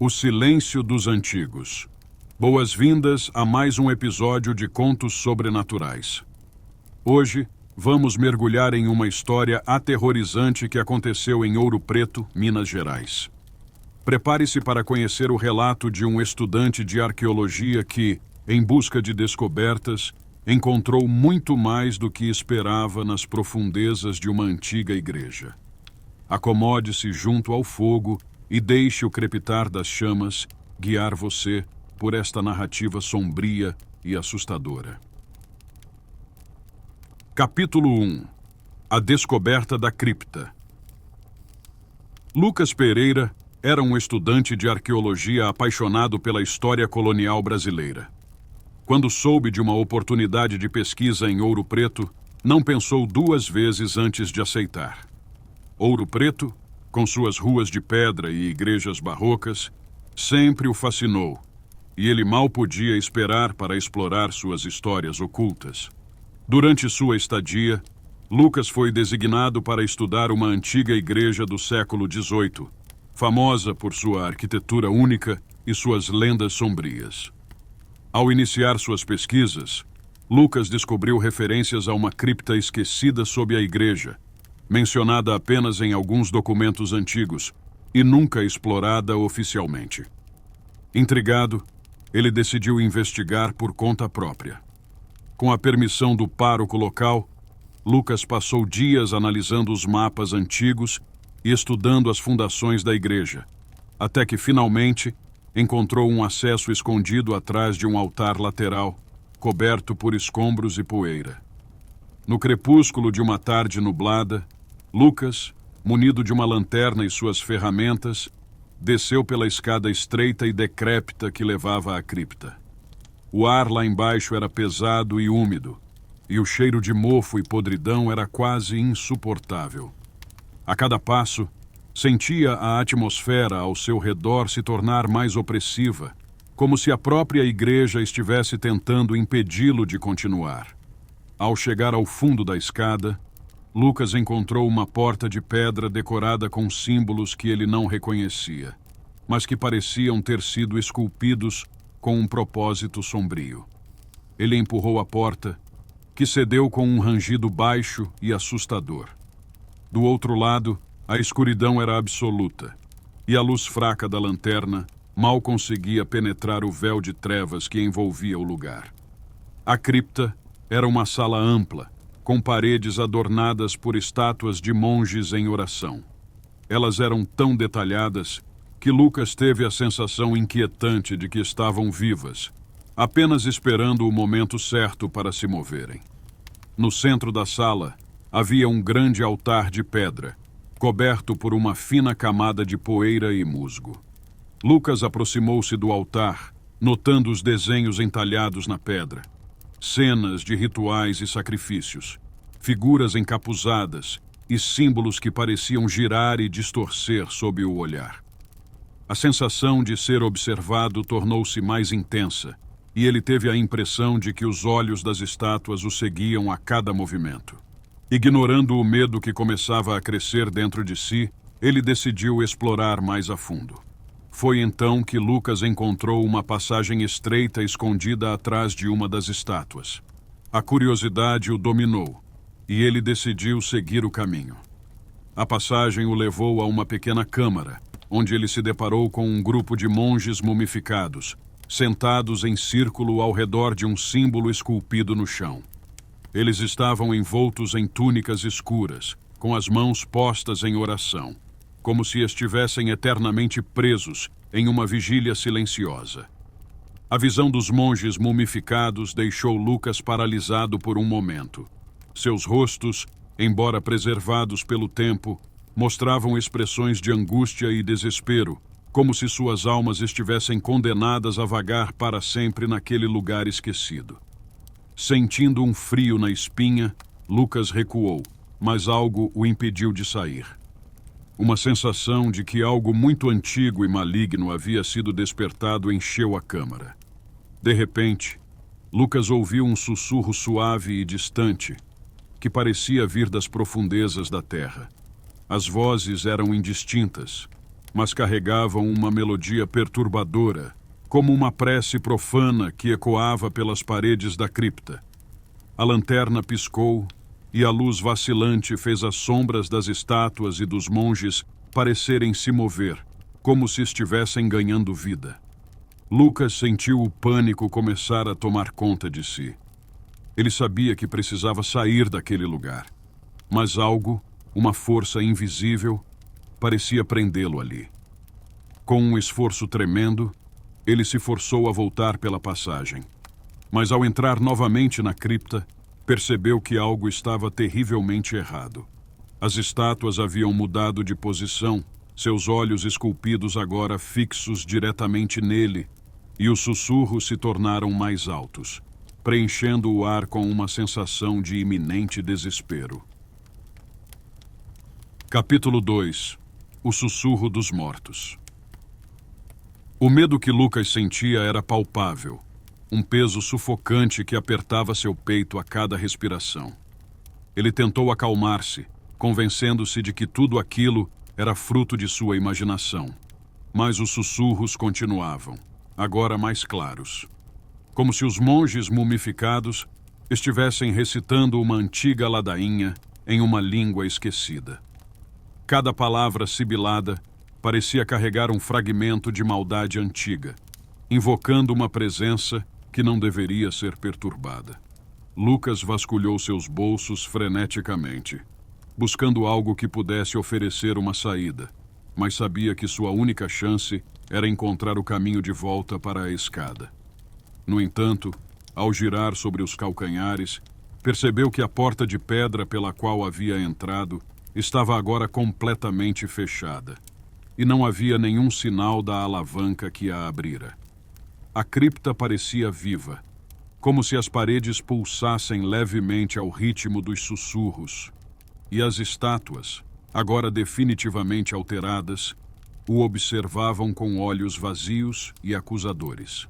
O Silêncio dos Antigos. Boas-vindas a mais um episódio de Contos Sobrenaturais. Hoje, vamos mergulhar em uma história aterrorizante que aconteceu em Ouro Preto, Minas Gerais. Prepare-se para conhecer o relato de um estudante de arqueologia que, em busca de descobertas, encontrou muito mais do que esperava nas profundezas de uma antiga igreja. Acomode-se junto ao fogo e deixe o crepitar das chamas guiar você por esta narrativa sombria e assustadora. Capítulo 1. A descoberta da cripta. Lucas Pereira era um estudante de arqueologia apaixonado pela história colonial brasileira. Quando soube de uma oportunidade de pesquisa em Ouro Preto, não pensou duas vezes antes de aceitar. Ouro Preto, com suas ruas de pedra e igrejas barrocas, sempre o fascinou, e ele mal podia esperar para explorar suas histórias ocultas. Durante sua estadia, Lucas foi designado para estudar uma antiga igreja do século XVIII, famosa por sua arquitetura única e suas lendas sombrias. Ao iniciar suas pesquisas, Lucas descobriu referências a uma cripta esquecida sob a igreja, mencionada apenas em alguns documentos antigos e nunca explorada oficialmente. Intrigado, ele decidiu investigar por conta própria. Com a permissão do pároco local, Lucas passou dias analisando os mapas antigos e estudando as fundações da igreja, até que finalmente encontrou um acesso escondido atrás de um altar lateral, coberto por escombros e poeira. No crepúsculo de uma tarde nublada, Lucas, munido de uma lanterna e suas ferramentas, desceu pela escada estreita e decrépita que levava à cripta. O ar lá embaixo era pesado e úmido, e o cheiro de mofo e podridão era quase insuportável. A cada passo, sentia a atmosfera ao seu redor se tornar mais opressiva, como se a própria igreja estivesse tentando impedi-lo de continuar. Ao chegar ao fundo da escada, Lucas encontrou uma porta de pedra decorada com símbolos que ele não reconhecia, mas que pareciam ter sido esculpidos com um propósito sombrio. Ele empurrou a porta, que cedeu com um rangido baixo e assustador. Do outro lado, a escuridão era absoluta, e a luz fraca da lanterna mal conseguia penetrar o véu de trevas que envolvia o lugar. A cripta era uma sala ampla, com paredes adornadas por estátuas de monges em oração. Elas eram tão detalhadas que Lucas teve a sensação inquietante de que estavam vivas, apenas esperando o momento certo para se moverem. No centro da sala havia um grande altar de pedra, coberto por uma fina camada de poeira e musgo. Lucas aproximou-se do altar, notando os desenhos entalhados na pedra. Cenas de rituais e sacrifícios, figuras encapuzadas e símbolos que pareciam girar e distorcer sob o olhar. A sensação de ser observado tornou-se mais intensa, e ele teve a impressão de que os olhos das estátuas o seguiam a cada movimento. Ignorando o medo que começava a crescer dentro de si, ele decidiu explorar mais a fundo. Foi então que Lucas encontrou uma passagem estreita escondida atrás de uma das estátuas. A curiosidade o dominou, e ele decidiu seguir o caminho. A passagem o levou a uma pequena câmara, onde ele se deparou com um grupo de monges mumificados, sentados em círculo ao redor de um símbolo esculpido no chão. Eles estavam envoltos em túnicas escuras, com as mãos postas em oração, como se estivessem eternamente presos em uma vigília silenciosa. A visão dos monges mumificados deixou Lucas paralisado por um momento. Seus rostos, embora preservados pelo tempo, mostravam expressões de angústia e desespero, como se suas almas estivessem condenadas a vagar para sempre naquele lugar esquecido. Sentindo um frio na espinha, Lucas recuou, mas algo o impediu de sair. Uma sensação de que algo muito antigo e maligno havia sido despertado encheu a câmara. De repente, Lucas ouviu um sussurro suave e distante, que parecia vir das profundezas da terra. As vozes eram indistintas, mas carregavam uma melodia perturbadora, como uma prece profana que ecoava pelas paredes da cripta. A lanterna piscou e a luz vacilante fez as sombras das estátuas e dos monges parecerem se mover, como se estivessem ganhando vida. Lucas sentiu o pânico começar a tomar conta de si. Ele sabia que precisava sair daquele lugar, mas algo, uma força invisível, parecia prendê-lo ali. Com um esforço tremendo, ele se forçou a voltar pela passagem. Mas ao entrar novamente na cripta, percebeu que algo estava terrivelmente errado. As estátuas haviam mudado de posição, seus olhos esculpidos agora fixos diretamente nele, e os sussurros se tornaram mais altos, preenchendo o ar com uma sensação de iminente desespero. Capítulo 2. O sussurro dos mortos. O medo que Lucas sentia era palpável, um peso sufocante que apertava seu peito a cada respiração. Ele tentou acalmar-se, convencendo-se de que tudo aquilo era fruto de sua imaginação. Mas os sussurros continuavam, agora mais claros, como se os monges mumificados estivessem recitando uma antiga ladainha em uma língua esquecida. Cada palavra sibilada parecia carregar um fragmento de maldade antiga, invocando uma presença que não deveria ser perturbada. Lucas vasculhou seus bolsos freneticamente, buscando algo que pudesse oferecer uma saída, mas sabia que sua única chance era encontrar o caminho de volta para a escada. No entanto, ao girar sobre os calcanhares, percebeu que a porta de pedra pela qual havia entrado estava agora completamente fechada, e não havia nenhum sinal da alavanca que a abrira. A cripta parecia viva, como se as paredes pulsassem levemente ao ritmo dos sussurros, e as estátuas, agora definitivamente alteradas, o observavam com olhos vazios e acusadores.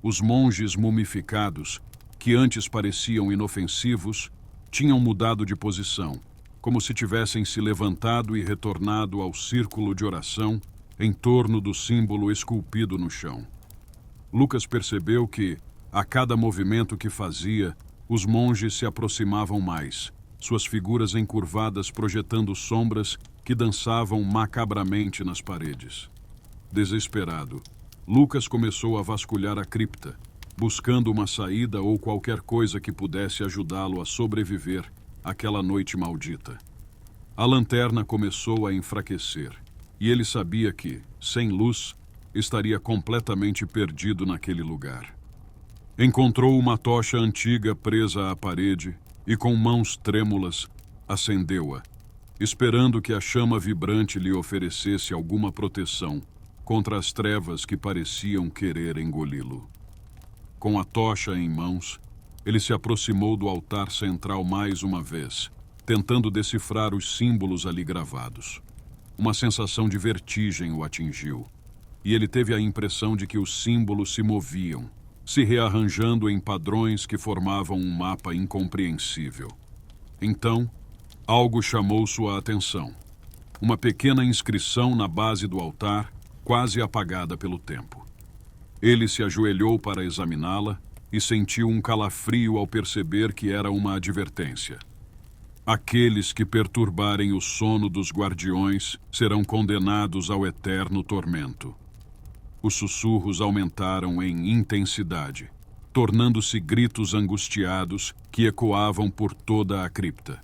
Os monges mumificados, que antes pareciam inofensivos, tinham mudado de posição, como se tivessem se levantado e retornado ao círculo de oração em torno do símbolo esculpido no chão. Lucas percebeu que, a cada movimento que fazia, os monges se aproximavam mais, suas figuras encurvadas projetando sombras que dançavam macabramente nas paredes. Desesperado, Lucas começou a vasculhar a cripta, buscando uma saída ou qualquer coisa que pudesse ajudá-lo a sobreviver àquela noite maldita. A lanterna começou a enfraquecer, e ele sabia que, sem luz, estaria completamente perdido naquele lugar. Encontrou uma tocha antiga presa à parede e, com mãos trêmulas, acendeu-a, esperando que a chama vibrante lhe oferecesse alguma proteção contra as trevas que pareciam querer engoli-lo. Com a tocha em mãos, ele se aproximou do altar central mais uma vez, tentando decifrar os símbolos ali gravados. Uma sensação de vertigem o atingiu, e ele teve a impressão de que os símbolos se moviam, se rearranjando em padrões que formavam um mapa incompreensível. Então, algo chamou sua atenção. Uma pequena inscrição na base do altar, quase apagada pelo tempo. Ele se ajoelhou para examiná-la e sentiu um calafrio ao perceber que era uma advertência. Aqueles que perturbarem o sono dos guardiões serão condenados ao eterno tormento. Os sussurros aumentaram em intensidade, tornando-se gritos angustiados que ecoavam por toda a cripta.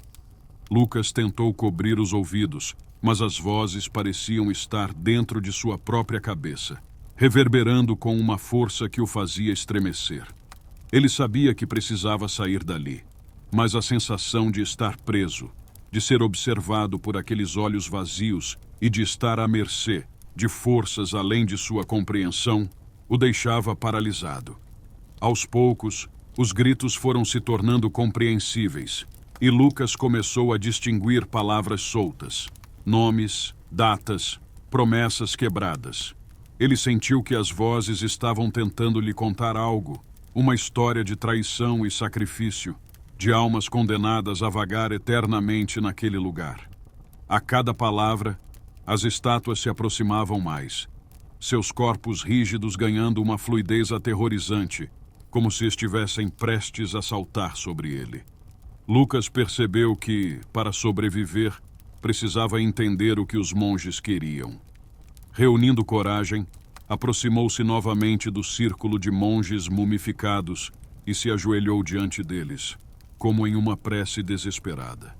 Lucas tentou cobrir os ouvidos, mas as vozes pareciam estar dentro de sua própria cabeça, reverberando com uma força que o fazia estremecer. Ele sabia que precisava sair dali, mas a sensação de estar preso, de ser observado por aqueles olhos vazios e de estar à mercê de forças além de sua compreensão, o deixava paralisado. Aos poucos, os gritos foram se tornando compreensíveis, e Lucas começou a distinguir palavras soltas, nomes, datas, promessas quebradas. Ele sentiu que as vozes estavam tentando lhe contar algo, uma história de traição e sacrifício, de almas condenadas a vagar eternamente naquele lugar. A cada palavra, As estátuas se aproximavam mais, seus corpos rígidos ganhando uma fluidez aterrorizante, como se estivessem prestes a saltar sobre ele. Lucas percebeu que, para sobreviver, precisava entender o que os monges queriam. Reunindo coragem, aproximou-se novamente do círculo de monges mumificados e se ajoelhou diante deles, como em uma prece desesperada.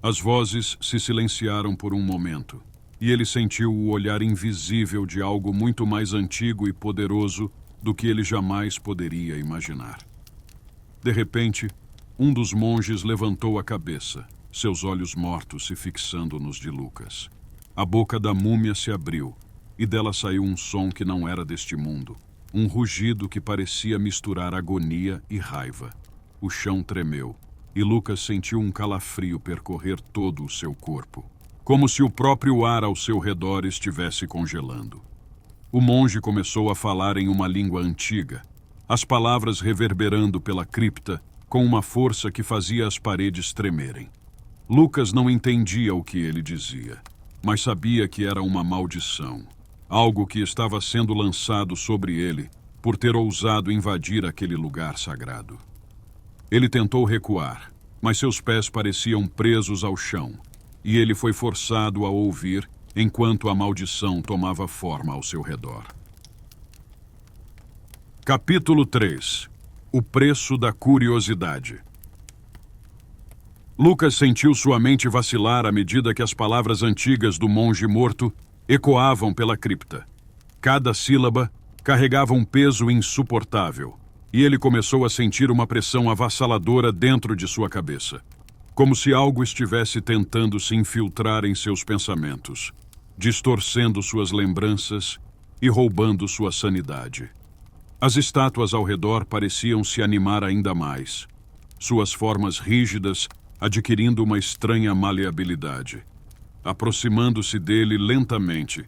As vozes se silenciaram por um momento, e ele sentiu o olhar invisível de algo muito mais antigo e poderoso do que ele jamais poderia imaginar. De repente, um dos monges levantou a cabeça, seus olhos mortos se fixando nos de Lucas. A boca da múmia se abriu, e dela saiu um som que não era deste mundo, um rugido que parecia misturar agonia e raiva. O chão tremeu, e Lucas sentiu um calafrio percorrer todo o seu corpo, como se o próprio ar ao seu redor estivesse congelando. O monge começou a falar em uma língua antiga, as palavras reverberando pela cripta com uma força que fazia as paredes tremerem. Lucas não entendia o que ele dizia, mas sabia que era uma maldição, algo que estava sendo lançado sobre ele por ter ousado invadir aquele lugar sagrado. Ele tentou recuar, mas seus pés pareciam presos ao chão, e ele foi forçado a ouvir enquanto a maldição tomava forma ao seu redor. Capítulo 3. O preço da curiosidade. Lucas sentiu sua mente vacilar à medida que as palavras antigas do monge morto ecoavam pela cripta. Cada sílaba carregava um peso insuportável, e ele começou a sentir uma pressão avassaladora dentro de sua cabeça, como se algo estivesse tentando se infiltrar em seus pensamentos, distorcendo suas lembranças e roubando sua sanidade. As estátuas ao redor pareciam se animar ainda mais, suas formas rígidas adquirindo uma estranha maleabilidade, aproximando-se dele lentamente,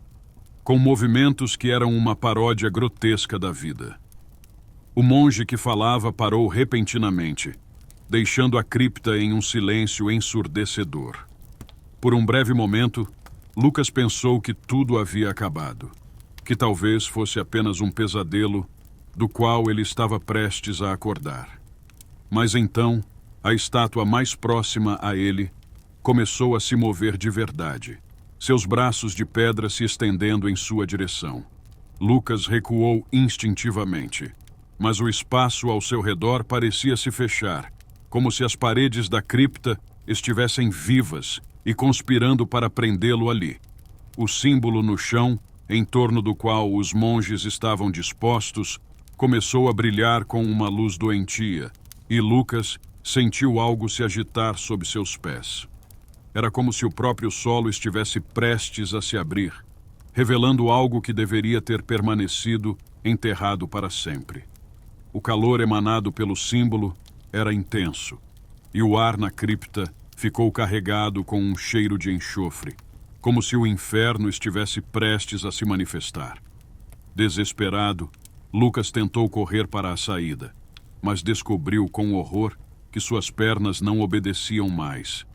com movimentos que eram uma paródia grotesca da vida. O monge que falava parou repentinamente, deixando a cripta em um silêncio ensurdecedor. Por um breve momento, Lucas pensou que tudo havia acabado, que talvez fosse apenas um pesadelo do qual ele estava prestes a acordar. Mas então, a estátua mais próxima a ele começou a se mover de verdade, seus braços de pedra se estendendo em sua direção. Lucas recuou instintivamente, mas o espaço ao seu redor parecia se fechar, como se as paredes da cripta estivessem vivas e conspirando para prendê-lo ali. O símbolo no chão, em torno do qual os monges estavam dispostos, começou a brilhar com uma luz doentia, e Lucas sentiu algo se agitar sob seus pés. Era como se o próprio solo estivesse prestes a se abrir, revelando algo que deveria ter permanecido enterrado para sempre. O calor emanado pelo símbolo era intenso, e o ar na cripta ficou carregado com um cheiro de enxofre, como se o inferno estivesse prestes a se manifestar. Desesperado, Lucas tentou correr para a saída, mas descobriu com horror que suas pernas não obedeciam mais.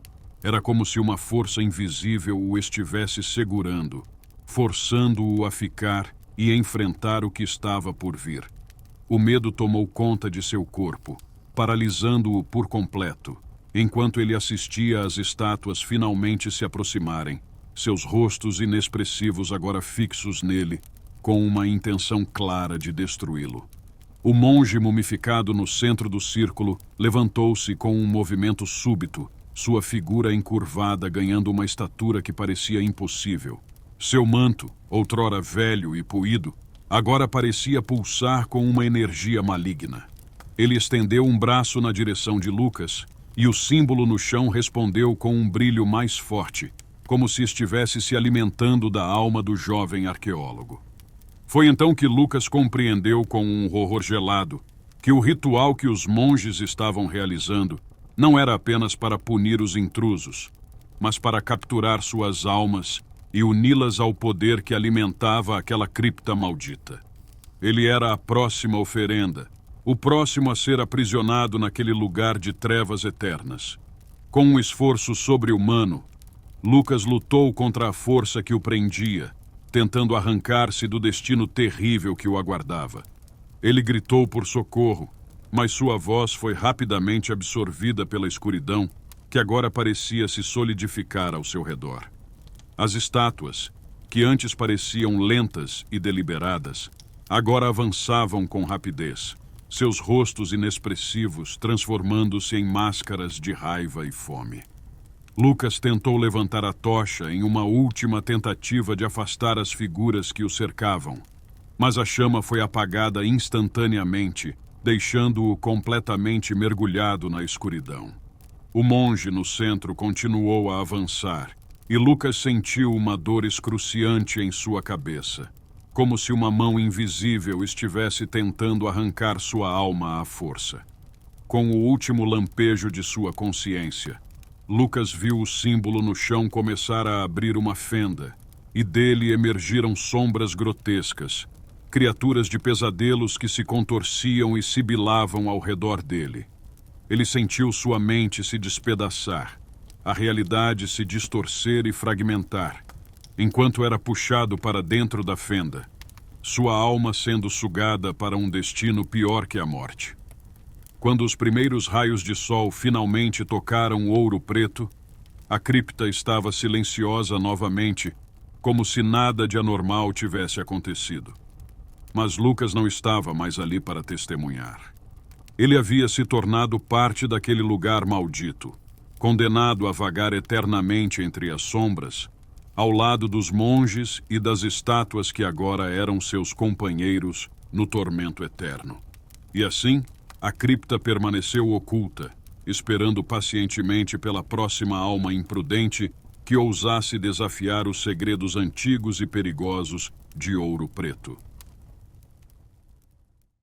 Era como se uma força invisível o estivesse segurando, forçando-o a ficar e enfrentar o que estava por vir. O medo tomou conta de seu corpo, paralisando-o por completo, enquanto ele assistia às estátuas finalmente se aproximarem, seus rostos inexpressivos agora fixos nele, com uma intenção clara de destruí-lo. O monge mumificado no centro do círculo levantou-se com um movimento súbito, sua figura encurvada ganhando uma estatura que parecia impossível. Seu manto, outrora velho e puído, agora parecia pulsar com uma energia maligna. Ele estendeu um braço na direção de Lucas, e o símbolo no chão respondeu com um brilho mais forte, como se estivesse se alimentando da alma do jovem arqueólogo. Foi então que Lucas compreendeu com um horror gelado que o ritual que os monges estavam realizando não era apenas para punir os intrusos, mas para capturar suas almas e uni-las ao poder que alimentava aquela cripta maldita. Ele era a próxima oferenda, o próximo a ser aprisionado naquele lugar de trevas eternas. Com um esforço sobre-humano, Lucas lutou contra a força que o prendia, tentando arrancar-se do destino terrível que o aguardava. Ele gritou por socorro, mas sua voz foi rapidamente absorvida pela escuridão, que agora parecia se solidificar ao seu redor. As estátuas, que antes pareciam lentas e deliberadas, agora avançavam com rapidez, seus rostos inexpressivos transformando-se em máscaras de raiva e fome. Lucas tentou levantar a tocha em uma última tentativa de afastar as figuras que o cercavam, mas a chama foi apagada instantaneamente, deixando-o completamente mergulhado na escuridão. O monge no centro continuou a avançar, e Lucas sentiu uma dor excruciante em sua cabeça, como se uma mão invisível estivesse tentando arrancar sua alma à força. Com o último lampejo de sua consciência, Lucas viu o símbolo no chão começar a abrir uma fenda, e dele emergiram sombras grotescas, criaturas de pesadelos que se contorciam e sibilavam ao redor dele. Ele sentiu sua mente se despedaçar, a realidade se distorcer e fragmentar, enquanto era puxado para dentro da fenda, sua alma sendo sugada para um destino pior que a morte. Quando os primeiros raios de sol finalmente tocaram Ouro Preto, a cripta estava silenciosa novamente, como se nada de anormal tivesse acontecido. Mas Lucas não estava mais ali para testemunhar. Ele havia se tornado parte daquele lugar maldito, condenado a vagar eternamente entre as sombras, ao lado dos monges e das estátuas que agora eram seus companheiros no tormento eterno. E assim, a cripta permaneceu oculta, esperando pacientemente pela próxima alma imprudente que ousasse desafiar os segredos antigos e perigosos de Ouro Preto.